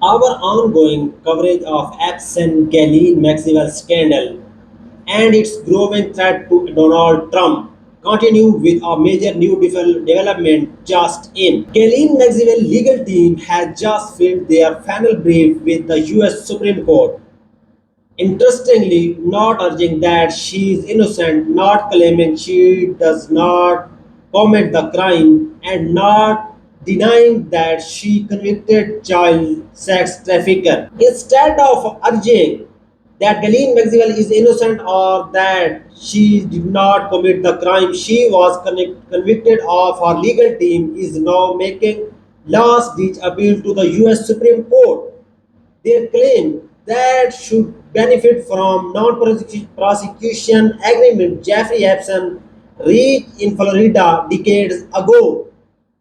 Our ongoing coverage of absent Ghislaine Maxwell scandal and its growing threat to Donald Trump continue with a major new development just in. Ghislaine Maxwell legal team has just filed their final brief with the US Supreme Court. Interestingly, not urging that she is innocent, not claiming she does not commit the crime, and not denying that she convicted child sex trafficker. Instead of urging that Ghislaine Maxwell is innocent or that she did not commit the crime she was convicted of, our legal team is now making last ditch appeal to the US Supreme Court. They claim that should benefit from non-prosecution agreement Jeffrey Epstein reached in Florida decades ago,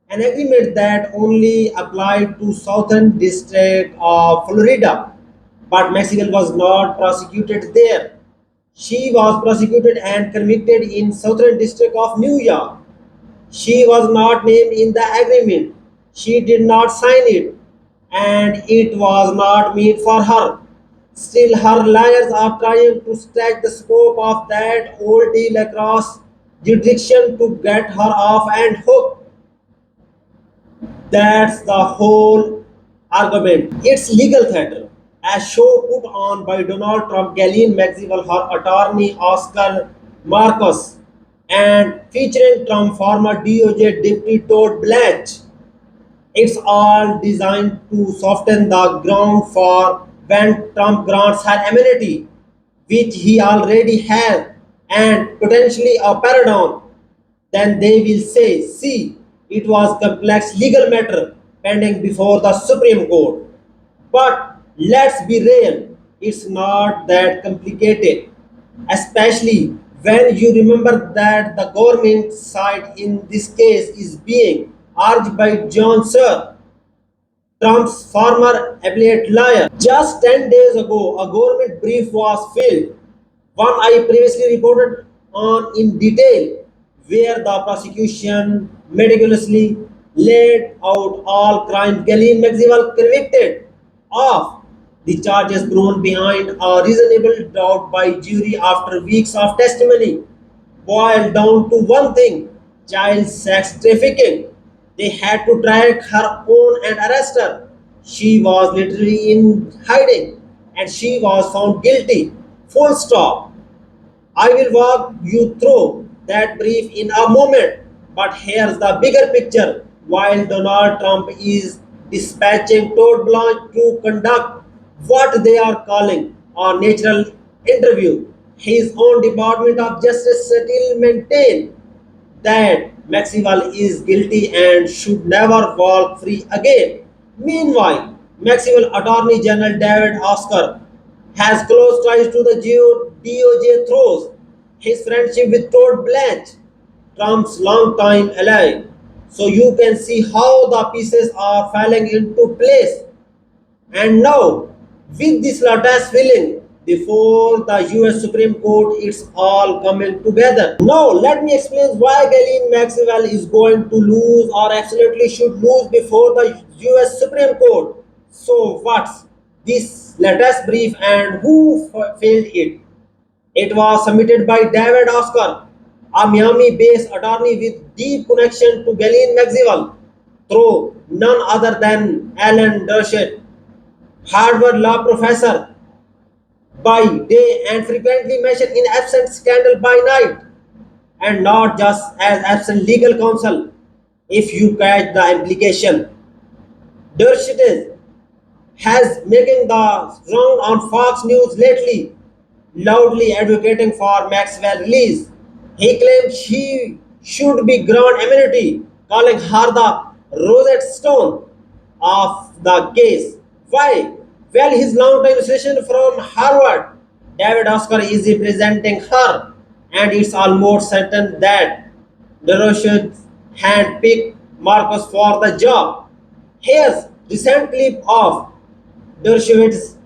an agreement that only applied to Southern District of Florida. But Maxwell was not prosecuted there. She was prosecuted and convicted in Southern District of New York. She was not named in the agreement. She did not sign it, and it was not meant for her. Still, her lawyers are trying to stretch the scope of that old deal across jurisdiction to get her off and hook. That's the whole argument. It's legal theater. A show put on by Donald Trump, Ghislaine Maxwell, her attorney Oscar Marcos, and featuring Trump former DOJ Deputy Todd Blanche. It's all designed to soften the ground for when Trump grants her immunity, which he already has, and potentially a paradigm. Then they will say, see, it was complex legal matter pending before the Supreme Court. But let's be real, it's not that complicated, especially when you remember that the government side in this case is being urged by John Sir, Trump's former appellate lawyer. Just 10 days ago, a government brief was filed, one I previously reported on in detail, where the prosecution meticulously laid out all crimes Ghislaine Maxwell convicted of. The charges thrown behind a reasonable doubt by jury after weeks of testimony boiled down to one thing: child sex trafficking. They had to track her own and arrest her. She was literally in hiding and she was found guilty. Full stop. I will walk you through that brief in a moment. But here's the bigger picture. While Donald Trump is dispatching Todd Blanche to conduct what they are calling a natural interview, his own Department of Justice still maintain that Maxwell is guilty and should never walk free again. Meanwhile, Maxwell Attorney General David Oscar has close ties to the DOJ throws his friendship with Todd Blanche, Trump's longtime ally. So you can see how the pieces are falling into place. And now, with this latest filing before the US Supreme Court, it's all coming together. Now, let me explain why Ghislaine Maxwell is going to lose or absolutely should lose before the US Supreme Court. So, what's this latest brief and who failed it? It was submitted by David Oscar, a Miami based attorney with deep connection to Ghislaine Maxwell, through none other than Alan Dershowitz, Harvard law professor by day and frequently mentioned in absent scandal by night, and not just as absent legal counsel. If you catch the implication, Dershowitz has making the round on Fox News lately, loudly advocating for Maxwell release. He claims she should be granted immunity, calling her the Rosetta Stone of the case. Why? Well, his longtime association from Harvard, David Oscar, is representing her, and it's almost certain that DeRoche handpicked Marcus for the job. Here's recent clip of Dershowitz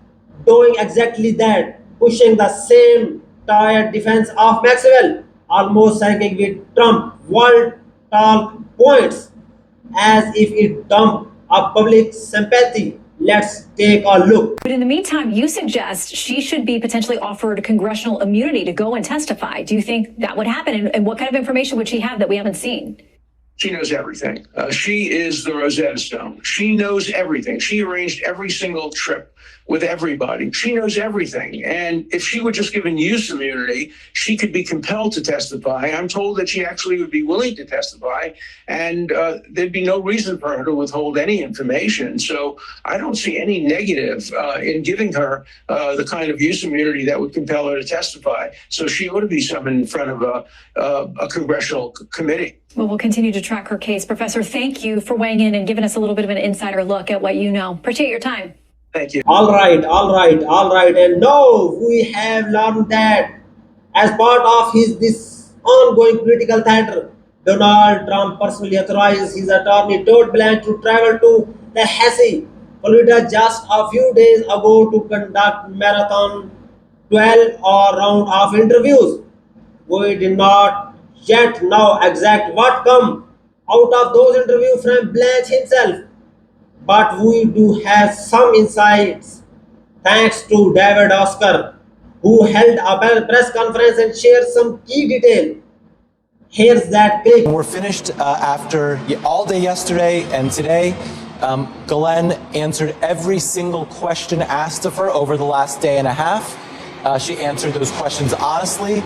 doing exactly that, pushing the same tired defense of Maxwell, almost siding with Trump world talk points as if it dumped a public sympathy. Let's take a look. But in the meantime, you suggest she should be potentially offered congressional immunity to go and testify. Do you think that would happen? And what kind of information would she have that we haven't seen? She knows everything. She is the Rosetta Stone. She knows everything. She arranged every single trip with everybody. She knows everything. And if she were just given use immunity, she could be compelled to testify. I'm told that she actually would be willing to testify, and there'd be no reason for her to withhold any information. So I don't see any negative in giving her the kind of use immunity that would compel her to testify. So she ought to be summoned in front of a congressional committee. Well, we'll continue to track her case. Professor, thank you for weighing in and giving us a little bit of an insider look at what you know. Appreciate your time. Thank you. All right. And now we have learned that as part of this ongoing political theater, Donald Trump personally authorized his attorney Todd Blanche to travel to Tallahassee, Florida just a few days ago to conduct marathon 12-hour round of interviews. We did not yet know exact what come out of those interviews from Blanche himself, but we do have some insights thanks to David Oscar, who held a press conference and shared some key detail. Here's that clip. We're finished after all day yesterday and today. Ghislaine answered every single question asked of her over the last day and a half. She answered those questions honestly,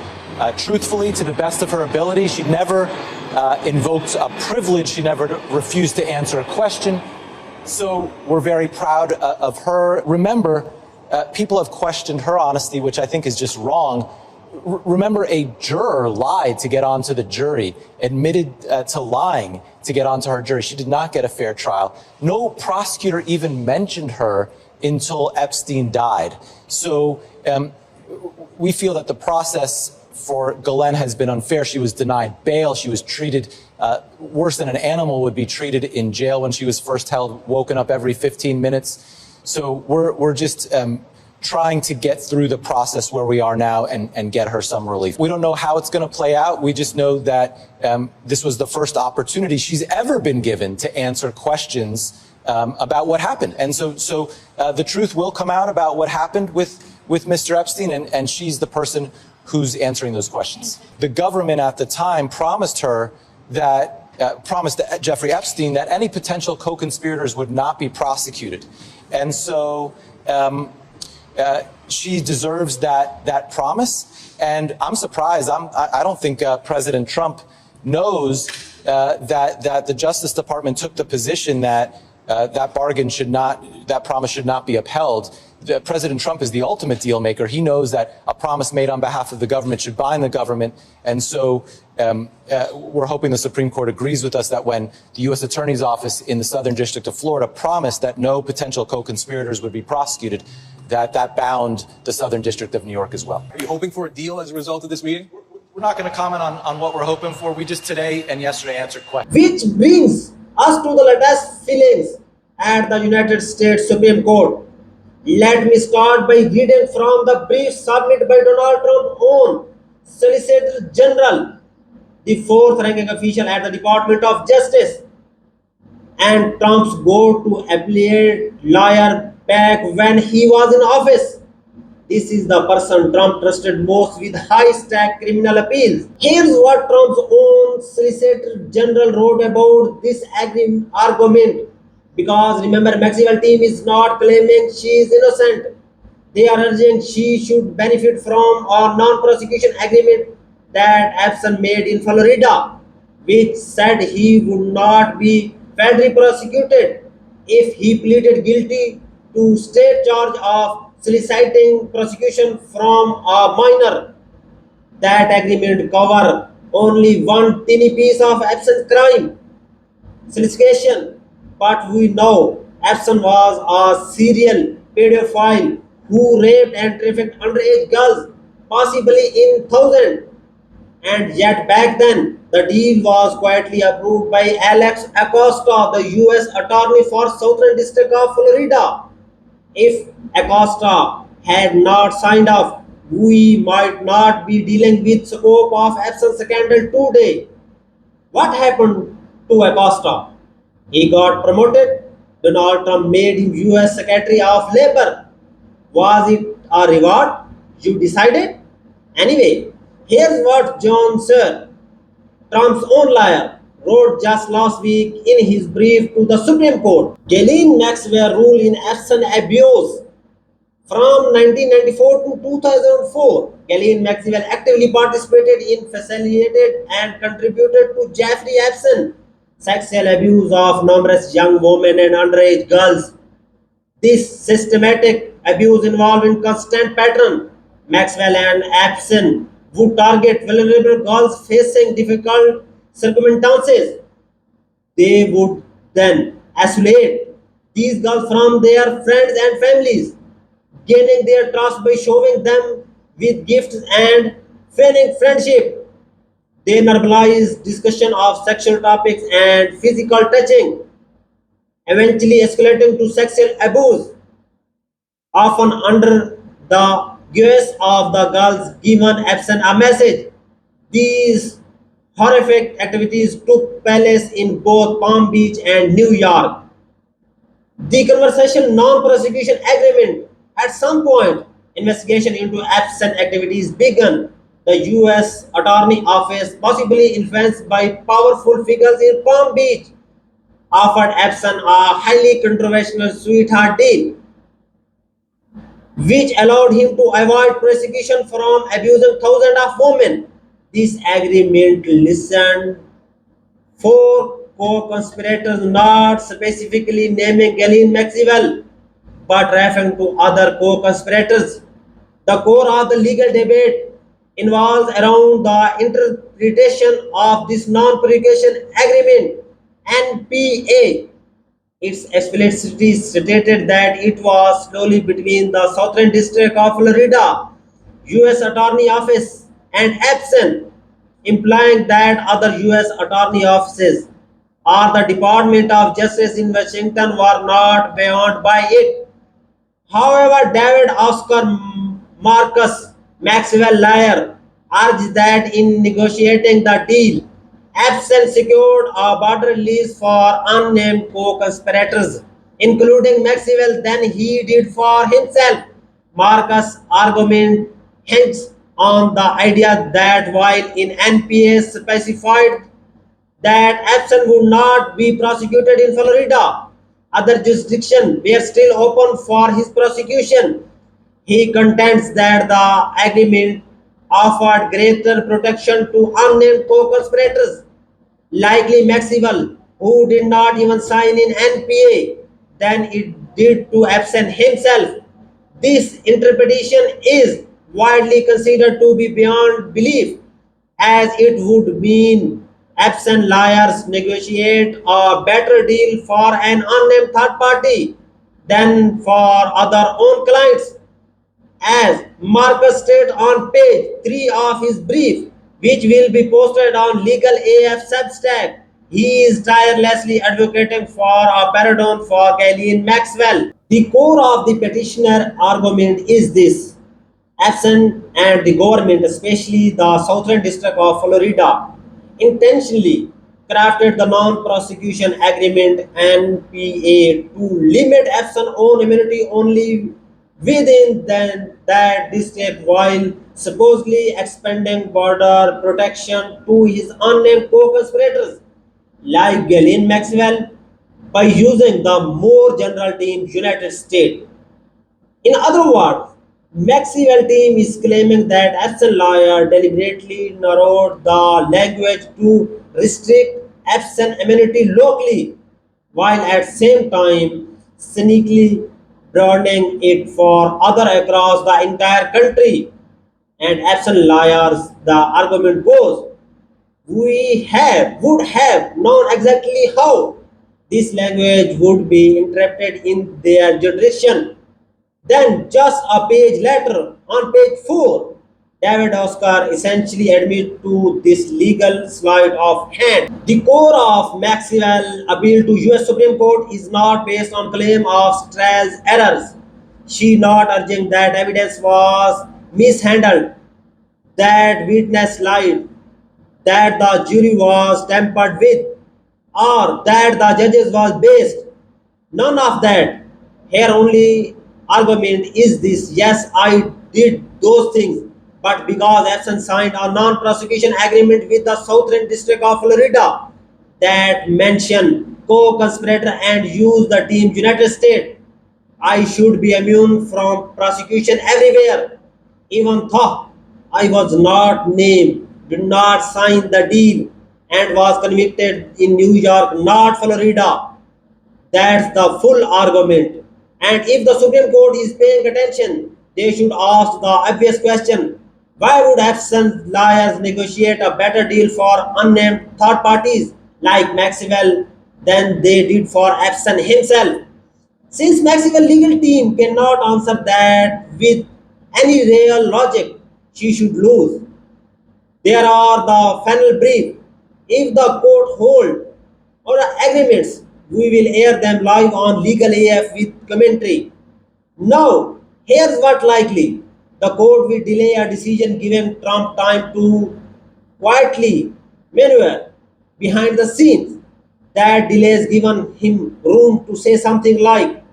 truthfully, to the best of her ability. She never invoked a privilege. She never refused to answer a question. So we're very proud of her. Remember, people have questioned her honesty, which I think is just wrong. Remember, a juror lied to get onto the jury, admitted to lying to get onto her jury. She did not get a fair trial. No prosecutor even mentioned her until Epstein died. So we feel that the process for Ghislaine has been unfair. She was denied bail. She was treated worse than an animal would be treated in jail when she was first held, woken up every 15 minutes. So we're just trying to get through the process where we are now and get her some relief. We don't know how it's going to play out. We just know that this was the first opportunity she's ever been given to answer questions about what happened. And so the truth will come out about what happened with Mr. Epstein, and she's the person who's answering those questions. The government at the time promised Jeffrey Epstein that any potential co-conspirators would not be prosecuted. And so she deserves that promise. And I'm surprised. I don't think President Trump knows that the Justice Department took the position that that promise should not be upheld. President Trump is the ultimate deal maker. He knows that a promise made on behalf of the government should bind the government. And so we're hoping the Supreme Court agrees with us that when the U.S. Attorney's Office in the Southern District of Florida promised that no potential co-conspirators would be prosecuted, that bound the Southern District of New York as well. Are you hoping for a deal as a result of this meeting? We're not going to comment on what we're hoping for. We just today and yesterday answered questions. Which brings us to the latest feelings at the United States Supreme Court. Let me start by reading from the brief submitted by Donald Trump's own Solicitor General, the fourth-ranking official at the Department of Justice, and Trump's go-to-appellate lawyer back when he was in office. This is the person Trump trusted most with high-stake criminal appeals. Here's what Trump's own Solicitor General wrote about this argument. Because remember, Maxwell team is not claiming she is innocent. They are urging she should benefit from a non-prosecution agreement that Epstein made in Florida, which said he would not be federally prosecuted if he pleaded guilty to state charge of soliciting prosecution from a minor. That agreement covered only one tiny piece of Epstein's crime, solicitation. But we know Epstein was a serial pedophile who raped and trafficked underage girls, possibly in thousands. And yet back then, the deal was quietly approved by Alex Acosta, the U.S. Attorney for Southern District of Florida. If Acosta had not signed off, we might not be dealing with scope of Epstein scandal today. What happened to Acosta? He got promoted, Donald Trump made him US Secretary of Labor. Was it a reward? You decided? Anyway, here's what John Sir, Trump's own lawyer, wrote just last week in his brief to the Supreme Court. Ghislaine Maxwell ruled in absent abuse from 1994 to 2004. Ghislaine Maxwell actively participated in, facilitated, and contributed to Jeffrey Epstein sexual abuse of numerous young women and underage girls. This systematic abuse involved in constant pattern. Maxwell and Epstein would target vulnerable girls facing difficult circumstances. They would then isolate these girls from their friends and families, gaining their trust by showing them with gifts and feigning friendship. They normalized discussion of sexual topics and physical touching, eventually escalating to sexual abuse, often under the guise of the girls given absent a message. These horrific activities took place in both Palm Beach and New York. The conversation non-prosecution agreement. At some point, investigation into absent activities began. The U.S. Attorney Office, possibly influenced by powerful figures in Palm Beach, offered Epstein a highly controversial sweetheart deal, which allowed him to avoid prosecution from abusing thousands of women. This agreement listened for co-conspirators, not specifically naming Ghislaine Maxwell, but referring to other co-conspirators. The core of the legal debate involves around the interpretation of this non-proliferation agreement (NPA). Its explicitly stated that it was solely between the Southern District of Florida, U.S. Attorney Office, and Epson, implying that other U.S. Attorney offices or the Department of Justice in Washington were not bound by it. However, David Oscar Marcus Maxwell Lawyer urged that in negotiating the deal, Epstein secured a border release for unnamed co-conspirators, including Maxwell, than he did for himself. Marcus' argument hints on the idea that while in NPA specified that Epstein would not be prosecuted in Florida, other jurisdictions were still open for his prosecution. He contends that the agreement offered greater protection to unnamed co-conspirators, likely Maxwell, who did not even sign in NPA, than it did to Epstein himself. This interpretation is widely considered to be beyond belief, as it would mean Epstein lawyers negotiate a better deal for an unnamed third party than for other own clients. As Marcus stated on page 3 of his brief, which will be posted on Legal AF Substack, he is tirelessly advocating for a pardon for Ghislaine Maxwell. The core of the petitioner argument is this: Epson and the government, especially the Southern District of Florida, intentionally crafted the non-prosecution agreement (NPA) to limit Epson's own immunity only within that district, while supposedly expanding border protection to his unnamed co-conspirators like Ghislaine Maxwell by using the more general term United States. In other words, Maxwell team is claiming that Epstein lawyer deliberately narrowed the language to restrict Epstein immunity locally, while at the same time cynically broadening it for other across the entire country. And Epstein lawyers, the argument goes, would have known exactly how this language would be interpreted in their jurisdiction. Then, just a page later, on page 4, David Oscar essentially admits to this legal sleight of hand. The core of Maxwell appeal to US Supreme Court is not based on claim of Strauss errors. She not urging that evidence was mishandled, that witness lied, that the jury was tampered with, or that the judges was based. None of that. Here only argument is this: yes, I did those things, but because Epson signed a non-prosecution agreement with the Southern District of Florida that mentioned co-conspirator and used the team United States, I should be immune from prosecution everywhere. Even though I was not named, did not sign the deal, and was convicted in New York, not Florida. That's the full argument. And if the Supreme Court is paying attention, they should ask the obvious question: why would absent lawyers negotiate a better deal for unnamed third parties like Maxwell than they did for Epson himself? Since Maxwell's legal team cannot answer that with any real logic, she should lose. There are the final brief. If the court hold or agreements, we will air them live on Legal AF with commentary. Now, here's what likely. The court will delay a decision giving Trump time to quietly maneuver behind the scenes. That delays given him room to say something like,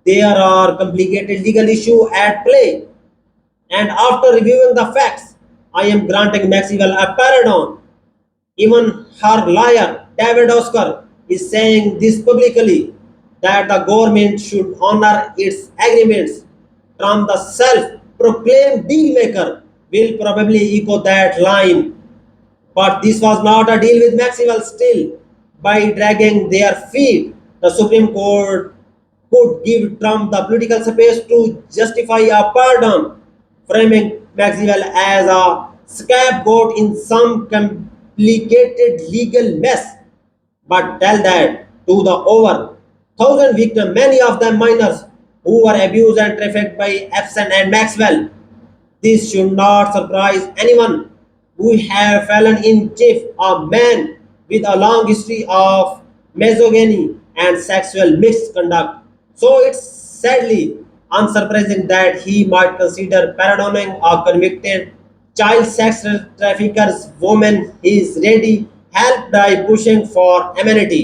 there are complicated legal issues at play, and after reviewing the facts, I am granting Maxwell a pardon. Even her lawyer, David Oscar, is saying this publicly that the government should honor its agreements. Trump, the self proclaimed dealmaker, will probably echo that line. But this was not a deal with Maxwell still. By dragging their feet, the Supreme Court could give Trump the political space to justify a pardon, framing Maxwell as a scapegoat in some complicated legal mess. But tell that to the over thousand victims, many of them minors, who were abused and trafficked by Epson and Maxwell. This should not surprise anyone. We have fallen in chief, a man with a long history of misogyny and sexual misconduct. So it's sadly unsurprising that he might consider pardoning a convicted child sex trafficker's woman he is ready help by pushing for amenity.